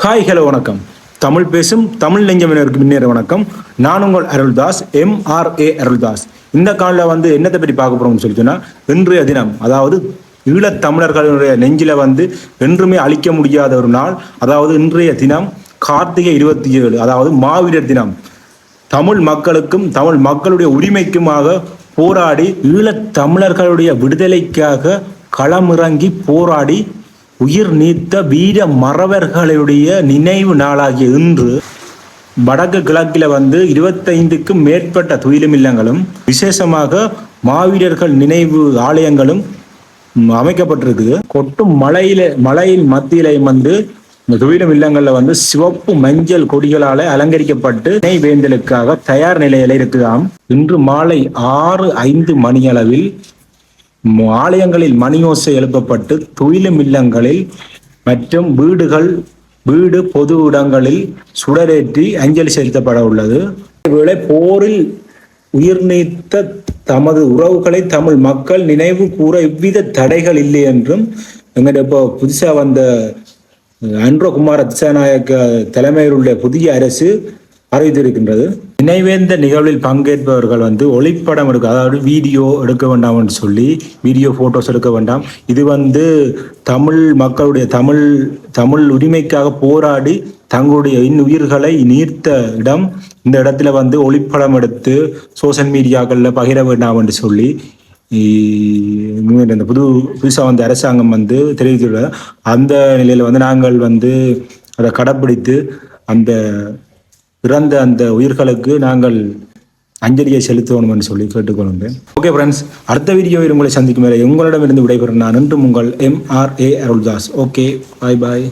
Hi hello வணக்கம். தமிழ் பேசும் தமிழ் நெஞ்சமினருக்கு முன்னேற வணக்கம். நான் உங்கள் அருள்தாஸ், MRA அருள்தாஸ். இந்த காலில் என்னத்தை பற்றி பார்க்க போகிறோம்னு சொல்லிட்டுன்னா, இன்றைய தினம், அதாவது ஈழத்தமிழர்களுடைய நெஞ்சில என்றுமே அழிக்க முடியாத ஒரு நாள். அதாவது இன்றைய தினம் கார்த்திகை 27, அதாவது மாவீரர் தினம். தமிழ் மக்களுக்கும் தமிழ் மக்களுடைய உரிமைக்குமாக போராடி ஈழத்தமிழர்களுடைய விடுதலைக்காக களமிறங்கி போராடி உயிர் நீத்த வீர மறவர்களுடைய நினைவு நாளாகிய இன்று வடக்கு கிழக்கில் 25க்கும் மேற்பட்ட துயிலும் இல்லங்களும் விசேஷமாக மாவீரர்கள் நினைவு ஆலயங்களும் அமைக்கப்பட்டிருக்குது. கொட்டும் மலையின் மத்தியிலையும் இந்த துயிலும் இல்லங்கள்ல சிவப்பு மஞ்சள் கொடிகளால அலங்கரிக்கப்பட்டு நினைவேந்தலுக்காக தயார் நிலையில இருக்குதாம். இன்று மாலை 6:05 மணியளவில் ஆலயங்களில் மணியோசை எழுப்பப்பட்டு துயிலும் இல்லங்களில் மற்றும் வீடு பொது இடங்களில் சுடரேற்றி அஞ்சலி செலுத்தப்பட உள்ளது. இதேவேளை போரில் உயிர் நீத்த தமது உறவுகளை தமிழ் மக்கள் நினைவு கூற எவ்வித தடைகள் இல்லை என்றும் எங்கிட்ட இப்போ புதுசா வந்த அன்ரோகுமார திசாநாயக்க தலைமையில் உள்ள புதிய அரசு அறிவித்திருக்கின்றது. நினைவேந்த நிகழ்வில் பங்கேற்பவர்கள் ஒளிப்படம் எடுக்க, அதாவது வீடியோ எடுக்க வேண்டாம்னு சொல்லி வீடியோ போட்டோஸ் எடுக்க வேண்டாம். இது தமிழ் மக்களுடைய தமிழ் உரிமைக்காக போராடி தங்களுடைய உயிர்களை நீர்த்த இடம். இந்த இடத்துல ஒளிப்படம் எடுத்து சோசியல் மீடியாக்களில் பகிர வேண்டாம் என்று சொல்லி இந்த புதுசாக அரசாங்கம் தெரிவித்துள்ளது. அந்த நிலையில் நாங்கள் அதை கடைப்பிடித்து அந்த இறந்த அந்த உயிர்களுக்கு நாங்கள் அஞ்சலியை செலுத்தணும்னு சொல்லி கேட்டுக்கொள்கிறேன். ஓகே ஃப்ரெண்ட்ஸ், அடுத்த வீடியோவில் உங்களை சந்திக்கும் வரை உங்களிடமிருந்து விடைபெறும் நான் என்றும் உங்கள் MRA அருள்தாஸ். ஓகே, பாய்.